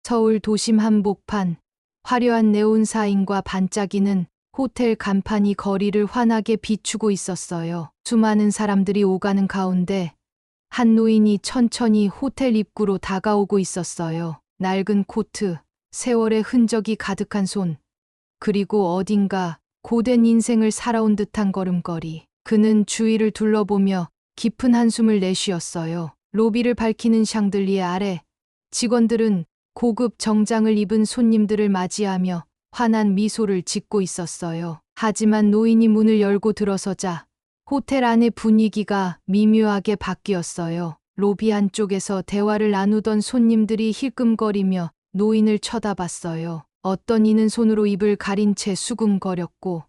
서울 도심 한복판, 화려한 네온 사인과 반짝이는 호텔 간판이 거리를 환하게 비추고 있었어요. 수많은 사람들이 오가는 가운데 한 노인이 천천히 호텔 입구로 다가오고 있었어요. 낡은 코트, 세월의 흔적이 가득한 손, 그리고 어딘가 고된 인생을 살아온 듯한 걸음걸이. 그는 주위를 둘러보며 깊은 한숨을 내쉬었어요. 로비를 밝히는 샹들리에 아래 직원들은 고급 정장을 입은 손님들을 맞이하며 환한 미소를 짓고 있었어요. 하지만 노인이 문을 열고 들어서자 호텔 안의 분위기가 미묘하게 바뀌었어요. 로비 한쪽에서 대화를 나누던 손님들이 힐끔거리며 노인을 쳐다봤어요. 어떤 이는 손으로 입을 가린 채 수군거렸고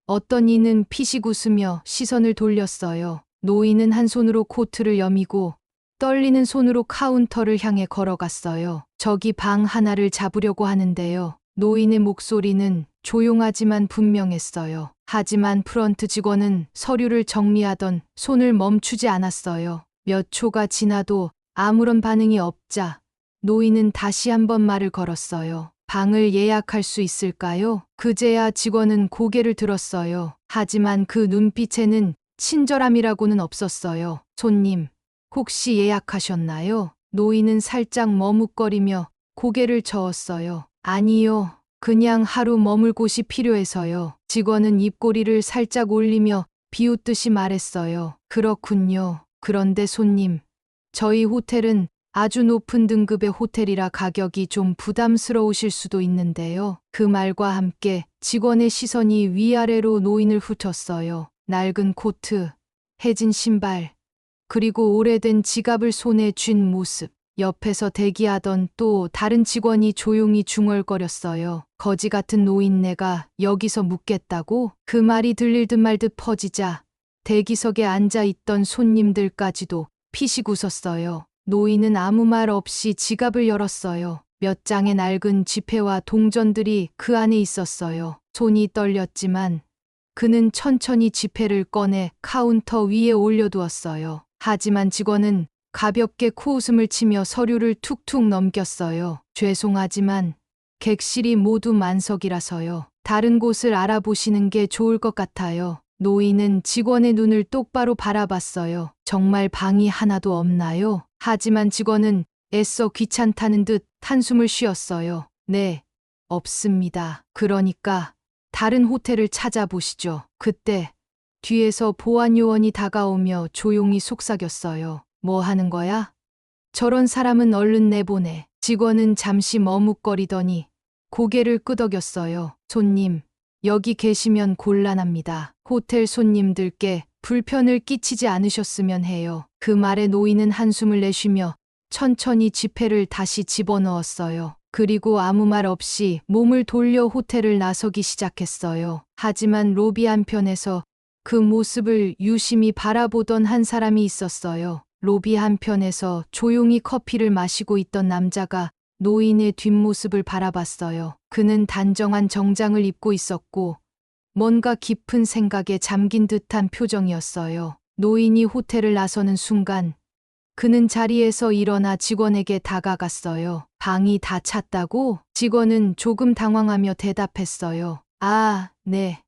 어떤 이는 피식 웃으며 시선을 돌렸어요. 노인은 한 손으로 코트를 여미고 떨리는 손으로 카운터를 향해 걸어갔어요. 저기 방 하나를 잡으려고 하는데요. 노인의 목소리는 조용하지만 분명했어요. 하지만 프런트 직원은 서류를 정리하던 손을 멈추지 않았어요. 몇 초가 지나도 아무런 반응이 없자 노인은 다시 한번 말을 걸었어요. 방을 예약할 수 있을까요? 그제야 직원은 고개를 들었어요. 하지만 그 눈빛에는 친절함이라고는 없었어요. 손님, 혹시 예약하셨나요? 노인은 살짝 머뭇거리며 고개를 저었어요. 아니요. 그냥 하루 머물 곳이 필요해서요. 직원은 입꼬리를 살짝 올리며 비웃듯이 말했어요. 그렇군요. 그런데 손님, 저희 호텔은 아주 높은 등급의 호텔이라 가격이 좀 부담스러우실 수도 있는데요. 그 말과 함께 직원의 시선이 위아래로 노인을 훑었어요. 낡은 코트, 해진 신발, 그리고 오래된 지갑을 손에 쥔 모습. 옆에서 대기하던 또 다른 직원이 조용히 중얼거렸어요. 거지 같은 노인네가 여기서 묵겠다고? 그 말이 들릴 듯 말 듯 퍼지자 대기석에 앉아있던 손님들까지도 피식 웃었어요. 노인은 아무 말 없이 지갑을 열었어요. 몇 장의 낡은 지폐와 동전들이 그 안에 있었어요. 손이 떨렸지만 그는 천천히 지폐를 꺼내 카운터 위에 올려두었어요. 하지만 직원은 가볍게 코웃음을 치며 서류를 툭툭 넘겼어요. 죄송하지만 객실이 모두 만석이라서요. 다른 곳을 알아보시는 게 좋을 것 같아요. 노인은 직원의 눈을 똑바로 바라봤어요. 정말 방이 하나도 없나요? 하지만 직원은 애써 귀찮다는 듯 한숨을 쉬었어요. 네, 없습니다. 그러니까 다른 호텔을 찾아보시죠. 그때 뒤에서 보안 요원이 다가오며 조용히 속삭였어요. 뭐 하는 거야? 저런 사람은 얼른 내보내. 직원은 잠시 머뭇거리더니 고개를 끄덕였어요. 손님, 여기 계시면 곤란합니다. 호텔 손님들께 불편을 끼치지 않으셨으면 해요. 그 말에 노인은 한숨을 내쉬며 천천히 지폐를 다시 집어넣었어요. 그리고 아무 말 없이 몸을 돌려 호텔을 나서기 시작했어요. 하지만 로비 한편에서 그 모습을 유심히 바라보던 한 사람이 있었어요. 로비 한편에서 조용히 커피를 마시고 있던 남자가 노인의 뒷모습을 바라봤어요. 그는 단정한 정장을 입고 있었고 뭔가 깊은 생각에 잠긴 듯한 표정이었어요. 노인이 호텔을 나서는 순간 그는 자리에서 일어나 직원에게 다가갔어요. 방이 다 찼다고? 직원은 조금 당황하며 대답했어요. 아, 네.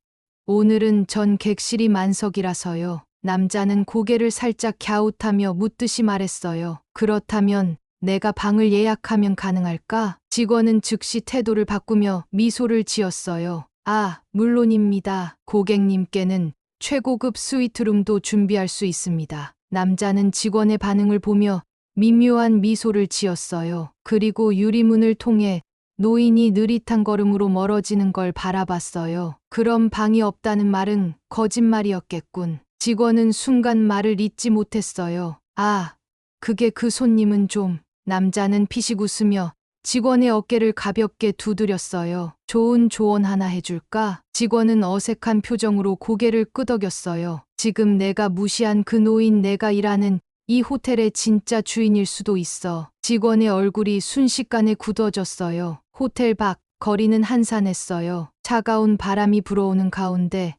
오늘은 전 객실이 만석이라서요. 남자는 고개를 살짝 갸웃하며 묻듯이 말했어요. 그렇다면 내가 방을 예약하면 가능할까? 직원은 즉시 태도를 바꾸며 미소를 지었어요. 아, 물론입니다. 고객님께는 최고급 스위트룸도 준비할 수 있습니다. 남자는 직원의 반응을 보며 미묘한 미소를 지었어요. 그리고 유리문을 통해 노인이 느릿한 걸음으로 멀어지는 걸 바라봤어요. 그럼 방이 없다는 말은 거짓말이었겠군. 직원은 순간 말을 잇지 못했어요. 아, 그게 그 손님은 좀. 남자는 피식 웃으며 직원의 어깨를 가볍게 두드렸어요. 좋은 조언 하나 해줄까? 직원은 어색한 표정으로 고개를 끄덕였어요. 지금 내가 무시한 그 노인, 내가 일하는 이 호텔의 진짜 주인일 수도 있어. 직원의 얼굴이 순식간에 굳어졌어요. 호텔 밖 거리는 한산했어요. 차가운 바람이 불어오는 가운데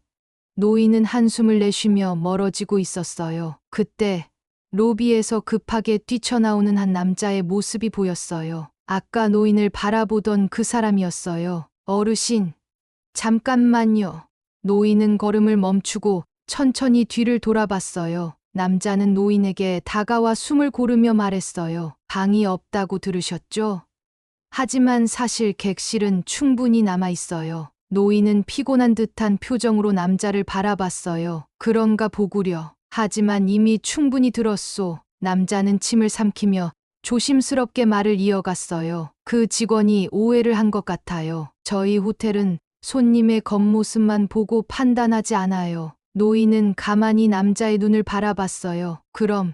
노인은 한숨을 내쉬며 멀어지고 있었어요. 그때 로비에서 급하게 뛰쳐나오는 한 남자의 모습이 보였어요. 아까 노인을 바라보던 그 사람이었어요. 어르신, 잠깐만요. 노인은 걸음을 멈추고 천천히 뒤를 돌아봤어요. 남자는 노인에게 다가와 숨을 고르며 말했어요. 방이 없다고 들으셨죠? 하지만 사실 객실은 충분히 남아 있어요. 노인은 피곤한 듯한 표정으로 남자를 바라봤어요. 그런가 보구려. 하지만 이미 충분히 들었소. 남자는 침을 삼키며 조심스럽게 말을 이어갔어요. 그 직원이 오해를 한 것 같아요. 저희 호텔은 손님의 겉모습만 보고 판단하지 않아요. 노인은 가만히 남자의 눈을 바라봤어요. 그럼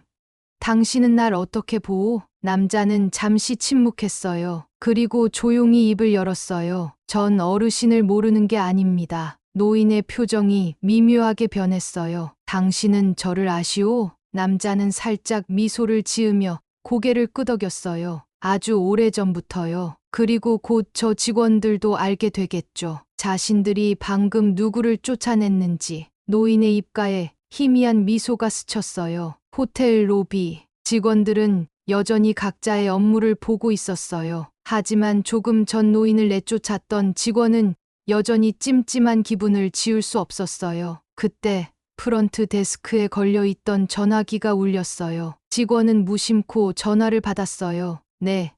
당신은 날 어떻게 보오? 남자는 잠시 침묵했어요. 그리고 조용히 입을 열었어요. 전 어르신을 모르는 게 아닙니다. 노인의 표정이 미묘하게 변했어요. 당신은 저를 아시오? 남자는 살짝 미소를 지으며 고개를 끄덕였어요. 아주 오래전부터요. 그리고 곧 저 직원들도 알게 되겠죠. 자신들이 방금 누구를 쫓아냈는지. 노인의 입가에 희미한 미소가 스쳤어요. 호텔 로비. 직원들은 여전히 각자의 업무를 보고 있었어요. 하지만 조금 전 노인을 내쫓았던 직원은 여전히 찜찜한 기분을 지울 수 없었어요. 그때 프런트 데스크에 걸려있던 전화기가 울렸어요. 직원은 무심코 전화를 받았어요. 네,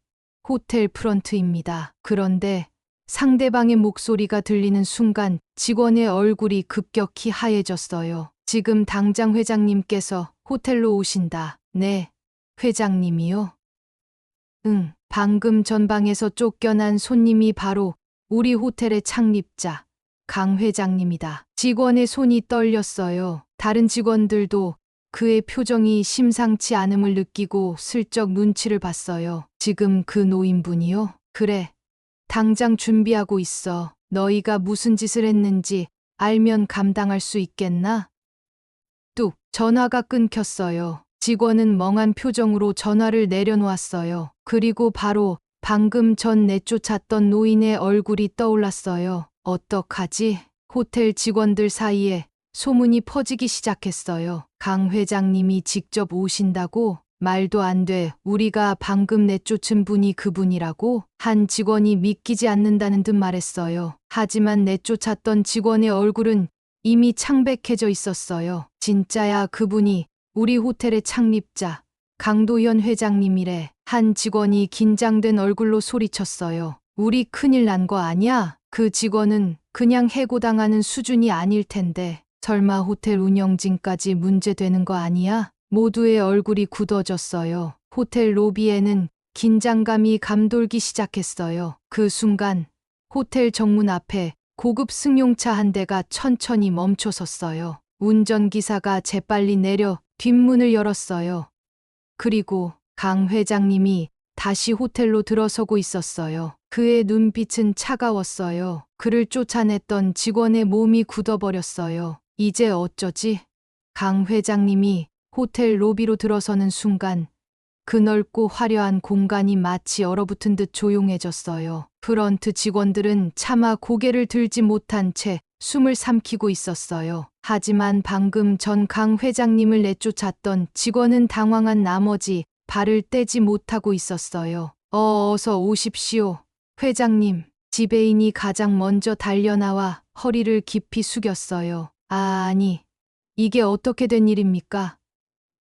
호텔 프런트입니다. 그런데 상대방의 목소리가 들리는 순간 직원의 얼굴이 급격히 하얘졌어요. 지금 당장 회장님께서 호텔로 오신다. 네, 회장님이요? 응, 방금 전방에서 쫓겨난 손님이 바로 우리 호텔의 창립자, 강 회장님이다. 직원의 손이 떨렸어요. 다른 직원들도 그의 표정이 심상치 않음을 느끼고 슬쩍 눈치를 봤어요. 지금 그 노인분이요? 그래. 당장 준비하고 있어. 너희가 무슨 짓을 했는지 알면 감당할 수 있겠나? 뚝, 전화가 끊겼어요. 직원은 멍한 표정으로 전화를 내려놓았어요. 그리고 바로 방금 전 내쫓았던 노인의 얼굴이 떠올랐어요. 어떡하지? 호텔 직원들 사이에 소문이 퍼지기 시작했어요. 강 회장님이 직접 오신다고? 말도 안 돼. 우리가 방금 내쫓은 분이 그분이라고? 한 직원이 믿기지 않는다는 듯 말했어요. 하지만 내쫓았던 직원의 얼굴은 이미 창백해져 있었어요. 진짜야, 그분이 우리 호텔의 창립자, 강도현 회장님이래. 한 직원이 긴장된 얼굴로 소리쳤어요. 우리 큰일 난 거 아니야? 그 직원은 그냥 해고당하는 수준이 아닐 텐데. 설마 호텔 운영진까지 문제되는 거 아니야? 모두의 얼굴이 굳어졌어요. 호텔 로비에는 긴장감이 감돌기 시작했어요. 그 순간 호텔 정문 앞에 고급 승용차 한 대가 천천히 멈춰섰어요. 운전기사가 재빨리 내려 뒷문을 열었어요. 그리고 강 회장님이 다시 호텔로 들어서고 있었어요. 그의 눈빛은 차가웠어요. 그를 쫓아냈던 직원의 몸이 굳어버렸어요. 이제 어쩌지? 강 회장님이 호텔 로비로 들어서는 순간 그 넓고 화려한 공간이 마치 얼어붙은 듯 조용해졌어요. 프런트 직원들은 차마 고개를 들지 못한 채 숨을 삼키고 있었어요. 하지만 방금 전 강 회장님을 내쫓았던 직원은 당황한 나머지 발을 떼지 못하고 있었어요. 어서 오십시오. 회장님. 지배인이 가장 먼저 달려나와 허리를 깊이 숙였어요. 아니, 이게 어떻게 된 일입니까?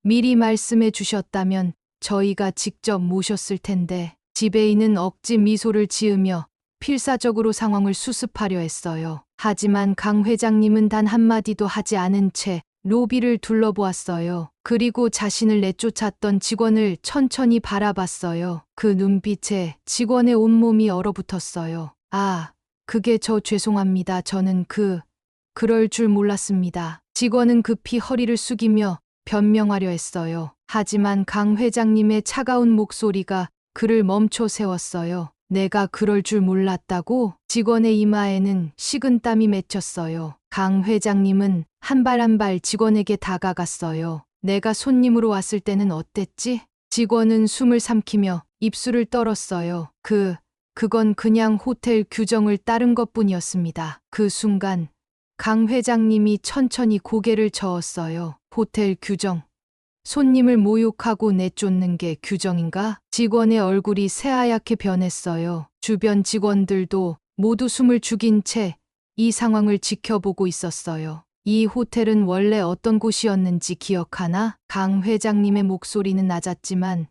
미리 말씀해 주셨다면 저희가 직접 모셨을 텐데. 지배인은 억지 미소를 지으며 필사적으로 상황을 수습하려 했어요. 하지만 강 회장님은 단 한마디도 하지 않은 채 로비를 둘러보았어요. 그리고 자신을 내쫓았던 직원을 천천히 바라봤어요. 그 눈빛에 직원의 온몸이 얼어붙었어요. 아, 그게 저 죄송합니다. 저는 그럴 줄 몰랐습니다. 직원은 급히 허리를 숙이며 변명하려 했어요. 하지만 강 회장님의 차가운 목소리가 그를 멈춰 세웠어요. 내가 그럴 줄 몰랐다고? 직원의 이마에는 식은땀이 맺혔어요. 강 회장님은 한 발 한 발 직원에게 다가갔어요. 내가 손님으로 왔을 때는 어땠지? 직원은 숨을 삼키며 입술을 떨었어요. 그건 그냥 호텔 규정을 따른 것뿐이었습니다. 그 순간 강 회장님이 천천히 고개를 저었어요. 호텔 규정. 손님을 모욕하고 내쫓는 게 규정인가? 직원의 얼굴이 새하얗게 변했어요. 주변 직원들도 모두 숨을 죽인 채 이 상황을 지켜보고 있었어요. 이 호텔은 원래 어떤 곳이었는지 기억하나? 강 회장님의 목소리는 낮았지만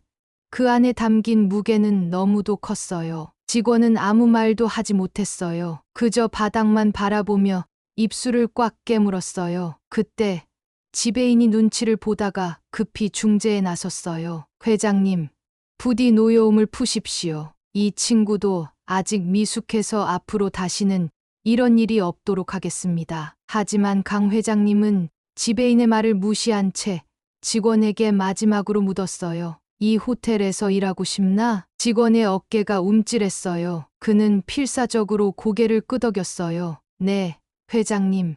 그 안에 담긴 무게는 너무도 컸어요. 직원은 아무 말도 하지 못했어요. 그저 바닥만 바라보며 입술을 꽉 깨물었어요. 그때 지배인이 눈치를 보다가 급히 중재에 나섰어요. 회장님, 부디 노여움을 푸십시오. 이 친구도 아직 미숙해서 앞으로 다시는 이런 일이 없도록 하겠습니다. 하지만 강 회장님은 지배인의 말을 무시한 채 직원에게 마지막으로 묻었어요. 이 호텔에서 일하고 싶나? 직원의 어깨가 움찔했어요. 그는 필사적으로 고개를 끄덕였어요. 네, 회장님.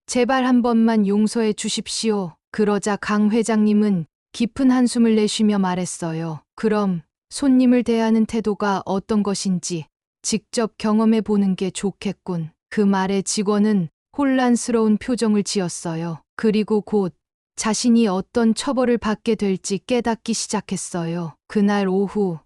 제발 한 번만 용서해 주십시오. 그러자 강 회장님은 깊은 한숨을 내쉬며 말했어요. 그럼 손님을 대하는 태도가 어떤 것인지 직접 경험해 보는 게 좋겠군. 그 말에 직원은 혼란스러운 표정을 지었어요. 그리고 곧 자신이 어떤 처벌을 받게 될지 깨닫기 시작했어요. 그날 오후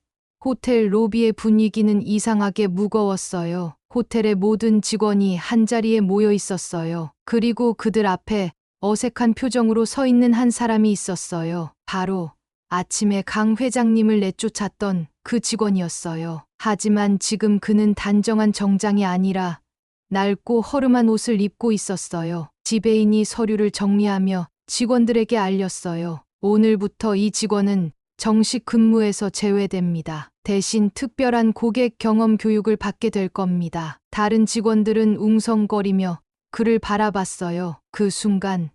호텔 로비의 분위기는 이상하게 무거웠어요. 호텔의 모든 직원이 한자리에 모여 있었어요. 그리고 그들 앞에 어색한 표정으로 서 있는 한 사람이 있었어요. 바로 아침에 강 회장님을 내쫓았던 그 직원이었어요. 하지만 지금 그는 단정한 정장이 아니라 낡고 허름한 옷을 입고 있었어요. 지배인이 서류를 정리하며 직원들에게 알렸어요. 오늘부터 이 직원은 정식 근무에서 제외됩니다. 대신 특별한 고객 경험 교육을 받게 될 겁니다. 다른 직원들은 웅성거리며 그를 바라봤어요. 그 순간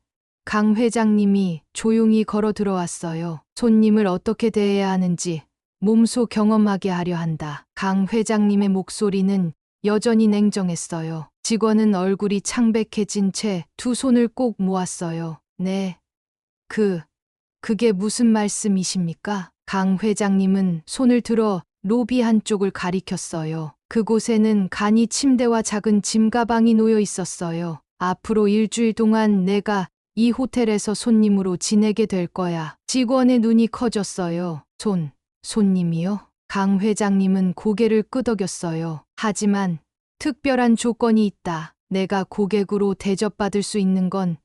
강 회장님이 조용히 걸어 들어왔어요. 손님을 어떻게 대해야 하는지 몸소 경험하게 하려 한다. 강 회장님의 목소리는 여전히 냉정했어요. 직원은 얼굴이 창백해진 채 두 손을 꼭 모았어요. 네. 그게 무슨 말씀이십니까? 강 회장님은 손을 들어 로비 한쪽을 가리켰어요. 그곳에는 간이 침대와 작은 짐가방이 놓여 있었어요. 앞으로 일주일 동안 내가 이 호텔에서 손님으로 지내게 될 거야. 직원의 눈이 커졌어요. 손님이요? 강 회장님은 고개를 끄덕였어요. 하지만 특별한 조건이 있다. 내가 고객으로 대접받을 수 있는 건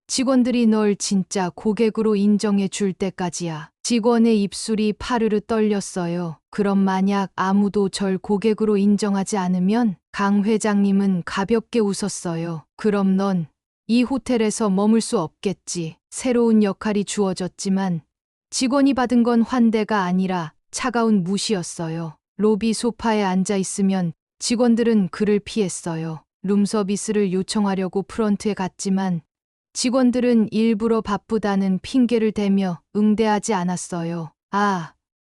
직원들이 널 진짜 고객으로 인정해 줄 때까지야. 직원의 입술이 파르르 떨렸어요. 그럼 만약 아무도 절 고객으로 인정하지 않으면? 강 회장님은 가볍게 웃었어요. 그럼 넌 이 호텔에서 머물 수 없겠지. 새로운 역할이 주어졌지만 직원이 받은 건 환대가 아니라 차가운 무시였어요. 로비 소파에 앉아 있으면 직원들은 그를 피했어요. 룸서비스를 요청하려고 프런트에 갔지만 직원들은 일부러 바쁘다는 핑계를 대며 응대하지 않았어요.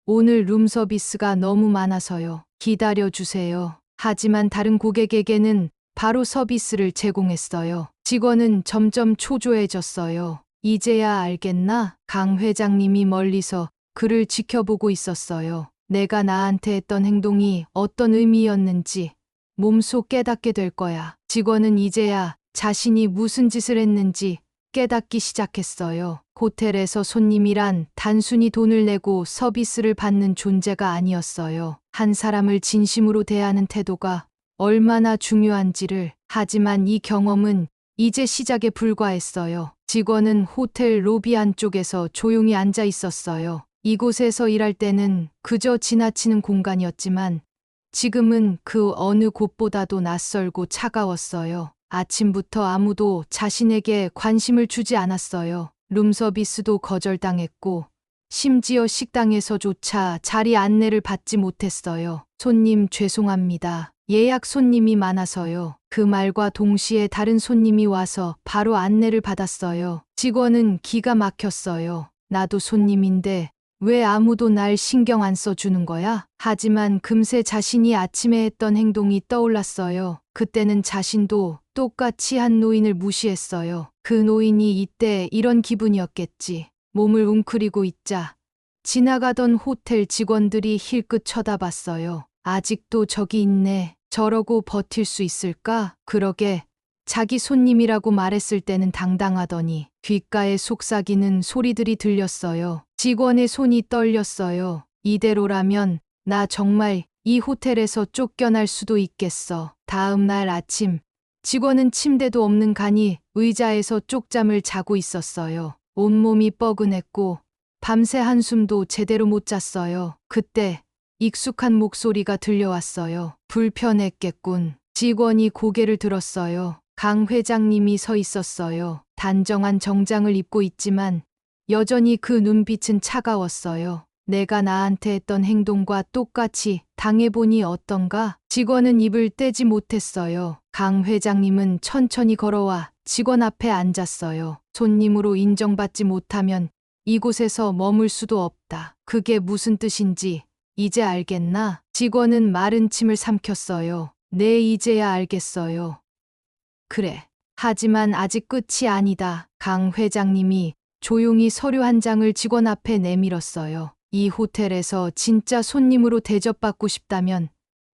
오늘 룸서비스가 너무 많아서요. 기다려주세요. 하지만 다른 고객에게는 바로 서비스를 제공했어요. 직원은 점점 초조해졌어요. 이제야 알겠나? 강 회장님이 멀리서 그를 지켜보고 있었어요. 내가 나한테 했던 행동이 어떤 의미였는지 몸소 깨닫게 될 거야. 직원은 이제야 자신이 무슨 짓을 했는지 깨닫기 시작했어요. 호텔에서 손님이란 단순히 돈을 내고 서비스를 받는 존재가 아니었어요. 한 사람을 진심으로 대하는 태도가 얼마나 중요한지를. 하지만 이 경험은 이제 시작에 불과했어요. 직원은 호텔 로비 안쪽에서 조용히 앉아 있었어요. 이곳에서 일할 때는 그저 지나치는 공간이었지만 지금은 그 어느 곳보다도 낯설고 차가웠어요. 아침부터 아무도 자신에게 관심을 주지 않았어요. 룸서비스도 거절당했고 심지어 식당에서조차 자리 안내를 받지 못했어요. 손님 죄송합니다. 예약 손님이 많아서요. 그 말과 동시에 다른 손님이 와서 바로 안내를 받았어요. 직원은 기가 막혔어요. 나도 손님인데 왜 아무도 날 신경 안 써주는 거야? 하지만 금세 자신이 아침에 했던 행동이 떠올랐어요. 그때는 자신도 똑같이 한 노인을 무시했어요. 그 노인이 이때 이런 기분이었겠지. 몸을 웅크리고 있자 지나가던 호텔 직원들이 힐끗 쳐다봤어요. 아직도 저기 있네. 저러고 버틸 수 있을까? 그러게 자기 손님이라고 말했을 때는 당당하더니 귓가에 속삭이는 소리들이 들렸어요. 직원의 손이 떨렸어요. 이대로라면 나 정말 이 호텔에서 쫓겨날 수도 있겠어. 다음 날 아침, 직원은 침대도 없는 간이 의자에서 쪽잠을 자고 있었어요. 온몸이 뻐근했고 밤새 한숨도 제대로 못 잤어요. 그때 익숙한 목소리가 들려왔어요. 불편했겠군. 직원이 고개를 들었어요. 강 회장님이 서 있었어요. 단정한 정장을 입고 있지만 여전히 그 눈빛은 차가웠어요. 내가 나한테 했던 행동과 똑같이 당해보니 어떤가? 직원은 입을 떼지 못했어요. 강 회장님은 천천히 걸어와 직원 앞에 앉았어요. 손님으로 인정받지 못하면 이곳에서 머물 수도 없다. 그게 무슨 뜻인지 이제 알겠나? 직원은 마른 침을 삼켰어요. 네, 이제야 알겠어요. 그래. 하지만 아직 끝이 아니다. 강 회장님이 조용히 서류 한 장을 직원 앞에 내밀었어요. 이 호텔에서 진짜 손님으로 대접받고 싶다면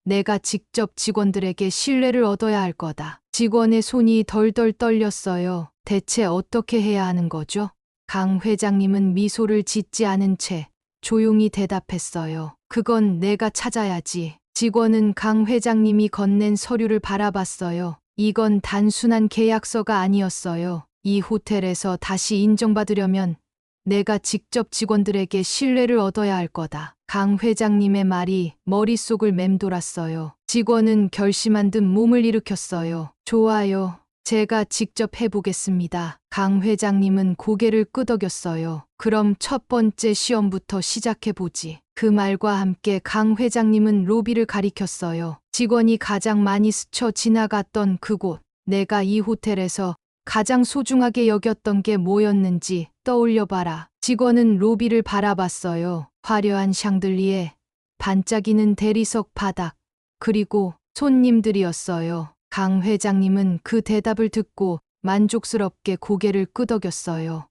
내가 직접 직원들에게 신뢰를 얻어야 할 거다. 직원의 손이 덜덜 떨렸어요. 대체 어떻게 해야 하는 거죠? 강 회장님은 미소를 짓지 않은 채 조용히 대답했어요. 그건 내가 찾아야지. 직원은 강 회장님이 건넨 서류를 바라봤어요. 이건 단순한 계약서가 아니었어요. 이 호텔에서 다시 인정받으려면 내가 직접 직원들에게 신뢰를 얻어야 할 거다. 강 회장님의 말이 머릿속을 맴돌았어요. 직원은 결심한 듯 몸을 일으켰어요. 좋아요. 제가 직접 해보겠습니다. 강 회장님은 고개를 끄덕였어요. 그럼 첫 번째 시험부터 시작해보지. 그 말과 함께 강 회장님은 로비를 가리켰어요. 직원이 가장 많이 스쳐 지나갔던 그곳. 내가 이 호텔에서 가장 소중하게 여겼던 게 뭐였는지 떠올려봐라. 직원은 로비를 바라봤어요. 화려한 샹들리에, 반짝이는 대리석 바닥, 그리고 손님들이었어요. 강 회장님은 그 대답을 듣고 만족스럽게 고개를 끄덕였어요.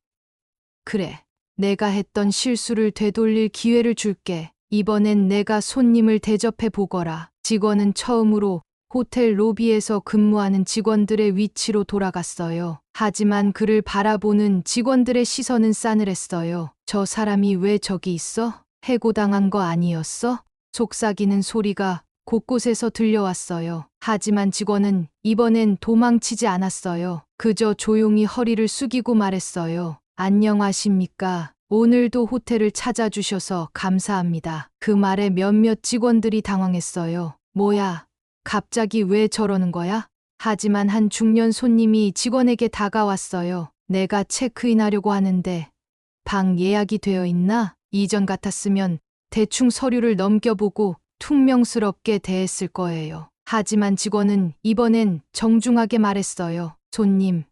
그래, 내가 했던 실수를 되돌릴 기회를 줄게. 이번엔 내가 손님을 대접해 보거라. 직원은 처음으로 호텔 로비에서 근무하는 직원들의 위치로 돌아갔어요. 하지만 그를 바라보는 직원들의 시선은 싸늘했어요. 저 사람이 왜 저기 있어? 해고당한 거 아니었어? 속삭이는 소리가 곳곳에서 들려왔어요. 하지만 직원은 이번엔 도망치지 않았어요. 그저 조용히 허리를 숙이고 말했어요. 안녕하십니까? 오늘도 호텔을 찾아주셔서 감사합니다. 그 말에 몇몇 직원들이 당황했어요. 뭐야? 갑자기 왜 저러는 거야? 하지만 한 중년 손님이 직원에게 다가왔어요. 내가 체크인하려고 하는데 방 예약이 되어 있나? 이전 같았으면 대충 서류를 넘겨보고 퉁명스럽게 대했을 거예요. 하지만 직원은 이번엔 정중하게 말했어요. 손님,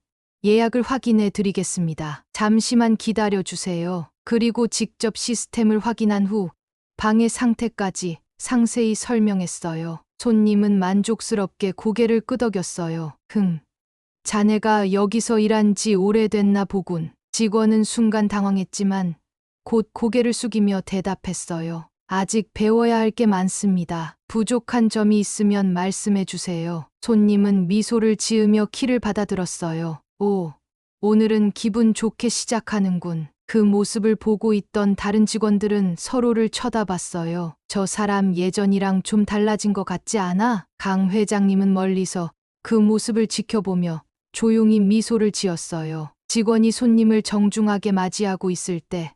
예약을 확인해 드리겠습니다. 잠시만 기다려 주세요. 그리고 직접 시스템을 확인한 후 방의 상태까지 상세히 설명했어요. 손님은 만족스럽게 고개를 끄덕였어요. 자네가 여기서 일한 지 오래됐나 보군. 직원은 순간 당황했지만 곧 고개를 숙이며 대답했어요. 아직 배워야 할 게 많습니다. 부족한 점이 있으면 말씀해 주세요. 손님은 미소를 지으며 키를 받아들었어요. 오, 오늘은 기분 좋게 시작하는군. 그 모습을 보고 있던 다른 직원들은 서로를 쳐다봤어요. 저 사람 예전이랑 좀 달라진 것 같지 않아? 강 회장님은 멀리서 그 모습을 지켜보며 조용히 미소를 지었어요. 직원이 손님을 정중하게 맞이하고 있을 때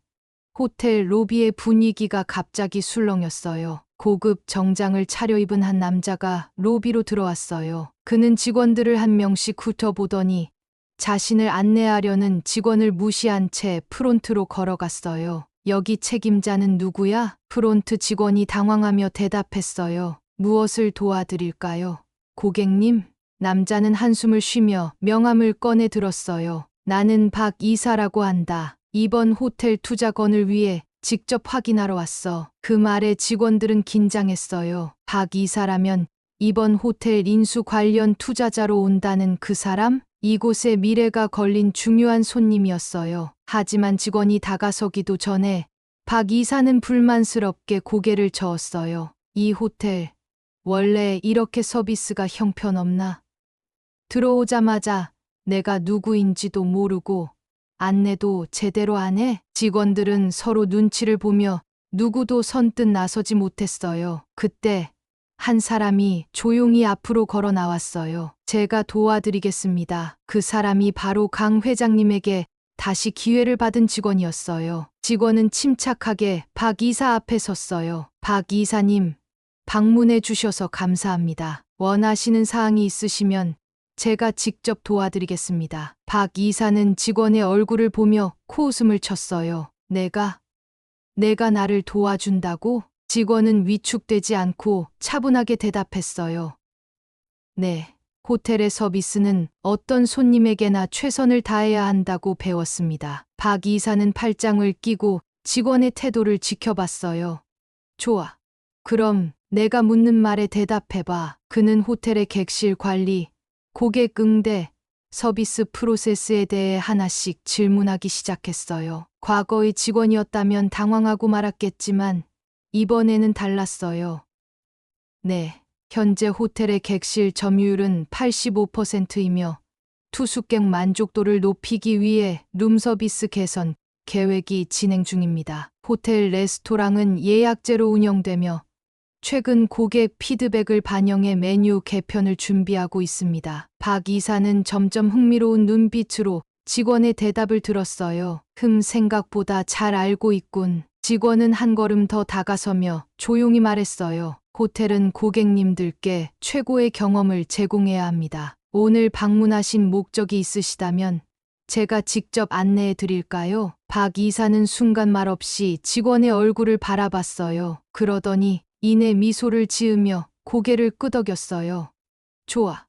호텔 로비의 분위기가 갑자기 술렁였어요. 고급 정장을 차려입은 한 남자가 로비로 들어왔어요. 그는 직원들을 한 명씩 훑어보더니 자신을 안내하려는 직원을 무시한 채 프론트로 걸어갔어요. 여기 책임자는 누구야? 프론트 직원이 당황하며 대답했어요. 무엇을 도와드릴까요? 고객님? 남자는 한숨을 쉬며 명함을 꺼내 들었어요. 나는 박 이사라고 한다. 이번 호텔 투자건을 위해 직접 확인하러 왔어. 그 말에 직원들은 긴장했어요. 박 이사라면 이번 호텔 인수 관련 투자자로 온다는 그 사람? 이곳의 미래가 걸린 중요한 손님이었어요. 하지만 직원이 다가서기도 전에 박 이사는 불만스럽게 고개를 저었어요. 이 호텔, 원래 이렇게 서비스가 형편없나? 들어오자마자 내가 누구인지도 모르고 안내도 제대로 안 해? 직원들은 서로 눈치를 보며 누구도 선뜻 나서지 못했어요. 그때 한 사람이 조용히 앞으로 걸어 나왔어요. 제가 도와드리겠습니다. 그 사람이 바로 강 회장님에게 다시 기회를 받은 직원이었어요. 직원은 침착하게 박 이사 앞에 섰어요. 박 이사님, 방문해 주셔서 감사합니다. 원하시는 사항이 있으시면 제가 직접 도와드리겠습니다. 박 이사는 직원의 얼굴을 보며 코웃음을 쳤어요. 내가 나를 도와준다고? 직원은 위축되지 않고 차분하게 대답했어요. 네, 호텔의 서비스는 어떤 손님에게나 최선을 다해야 한다고 배웠습니다. 박 이사는 팔짱을 끼고 직원의 태도를 지켜봤어요. 좋아. 그럼 내가 묻는 말에 대답해봐. 그는 호텔의 객실 관리, 고객 응대, 서비스 프로세스에 대해 하나씩 질문하기 시작했어요. 과거의 직원이었다면 당황하고 말았겠지만 이번에는 달랐어요. 네, 현재 호텔의 객실 점유율은 85%이며 투숙객 만족도를 높이기 위해 룸서비스 개선 계획이 진행 중입니다. 호텔 레스토랑은 예약제로 운영되며 최근 고객 피드백을 반영해 메뉴 개편을 준비하고 있습니다. 박 이사는 점점 흥미로운 눈빛으로 직원의 대답을 들었어요. 생각보다 잘 알고 있군. 직원은 한 걸음 더 다가서며 조용히 말했어요. 호텔은 고객님들께 최고의 경험을 제공해야 합니다. 오늘 방문하신 목적이 있으시다면 제가 직접 안내해 드릴까요? 박 이사는 순간 말없이 직원의 얼굴을 바라봤어요. 그러더니 이내 미소를 지으며 고개를 끄덕였어요. 좋아.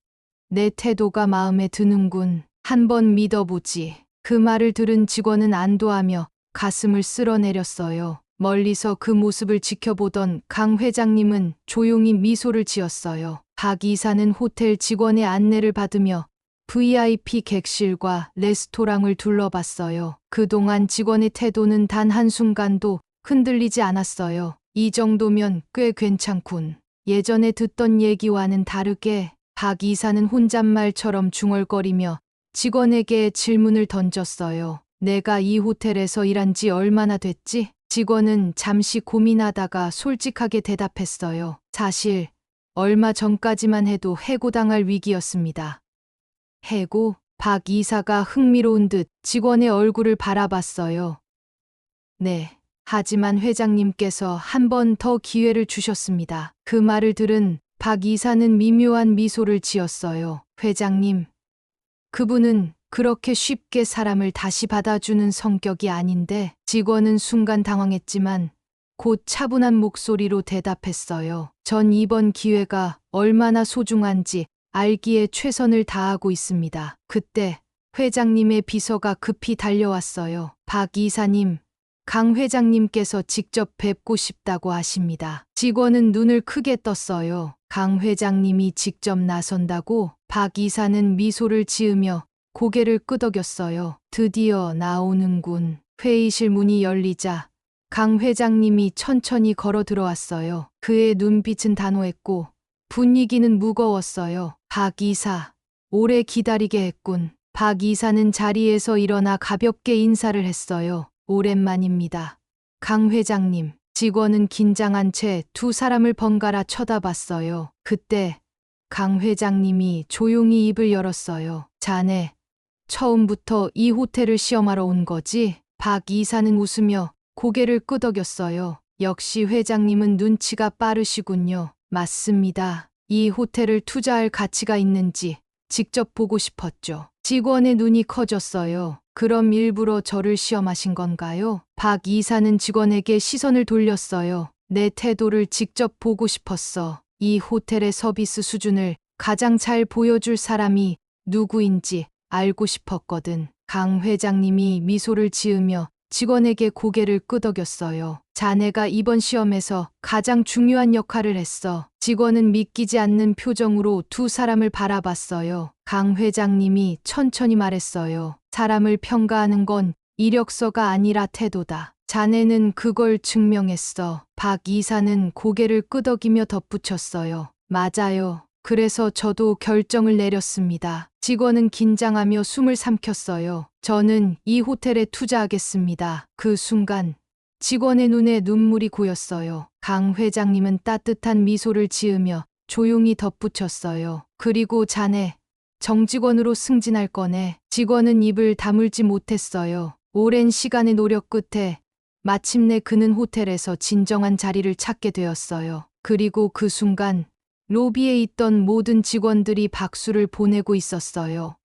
내 태도가 마음에 드는군. 한번 믿어보지. 그 말을 들은 직원은 안도하며 가슴을 쓸어내렸어요. 멀리서 그 모습을 지켜보던 강 회장님은 조용히 미소를 지었어요. 박 이사는 호텔 직원의 안내를 받으며 VIP 객실과 레스토랑을 둘러봤어요. 그동안 직원의 태도는 단 한순간도 흔들리지 않았어요. 이 정도면 꽤 괜찮군. 예전에 듣던 얘기와는 다르게 박 이사는 혼잣말처럼 중얼거리며 직원에게 질문을 던졌어요. 내가 이 호텔에서 일한 지 얼마나 됐지? 직원은 잠시 고민하다가 솔직하게 대답했어요. 사실 얼마 전까지만 해도 해고당할 위기였습니다. 해고? 박 이사가 흥미로운 듯 직원의 얼굴을 바라봤어요. 네. 하지만 회장님께서 한 번 더 기회를 주셨습니다. 그 말을 들은 박 이사는 미묘한 미소를 지었어요. 회장님, 그분은 그렇게 쉽게 사람을 다시 받아주는 성격이 아닌데. 직원은 순간 당황했지만 곧 차분한 목소리로 대답했어요. 전 이번 기회가 얼마나 소중한지 알기에 최선을 다하고 있습니다. 그때 회장님의 비서가 급히 달려왔어요. 박 이사님, 강 회장님께서 직접 뵙고 싶다고 하십니다. 직원은 눈을 크게 떴어요. 강 회장님이 직접 나선다고? 박 이사는 미소를 지으며 고개를 끄덕였어요. 드디어 나오는군. 회의실 문이 열리자 강 회장님이 천천히 걸어 들어왔어요. 그의 눈빛은 단호했고 분위기는 무거웠어요. 박 이사, 오래 기다리게 했군. 박 이사는 자리에서 일어나 가볍게 인사를 했어요. 오랜만입니다. 강 회장님. 직원은 긴장한 채 두 사람을 번갈아 쳐다봤어요. 그때 강 회장님이 조용히 입을 열었어요. 자네, 처음부터 이 호텔을 시험하러 온 거지? 박 이사는 웃으며 고개를 끄덕였어요. 역시 회장님은 눈치가 빠르시군요. 맞습니다. 이 호텔을 투자할 가치가 있는지 직접 보고 싶었죠. 직원의 눈이 커졌어요. 그럼 일부러 저를 시험하신 건가요? 박 이사는 직원에게 시선을 돌렸어요. 내 태도를 직접 보고 싶었어. 이 호텔의 서비스 수준을 가장 잘 보여줄 사람이 누구인지 알고 싶었거든. 강 회장님이 미소를 지으며 직원에게 고개를 끄덕였어요. 자네가 이번 시험에서 가장 중요한 역할을 했어. 직원은 믿기지 않는 표정으로 두 사람을 바라봤어요. 강 회장님이 천천히 말했어요. 사람을 평가하는 건 이력서가 아니라 태도다. 자네는 그걸 증명했어. 박 이사는 고개를 끄덕이며 덧붙였어요. 맞아요. 그래서 저도 결정을 내렸습니다. 직원은 긴장하며 숨을 삼켰어요. 저는 이 호텔에 투자하겠습니다. 그 순간 직원의 눈에 눈물이 고였어요. 강 회장님은 따뜻한 미소를 지으며 조용히 덧붙였어요. 그리고 자네 정직원으로 승진할 거네. 직원은 입을 다물지 못했어요. 오랜 시간의 노력 끝에 마침내 그는 호텔에서 진정한 자리를 찾게 되었어요. 그리고 그 순간 로비에 있던 모든 직원들이 박수를 보내고 있었어요.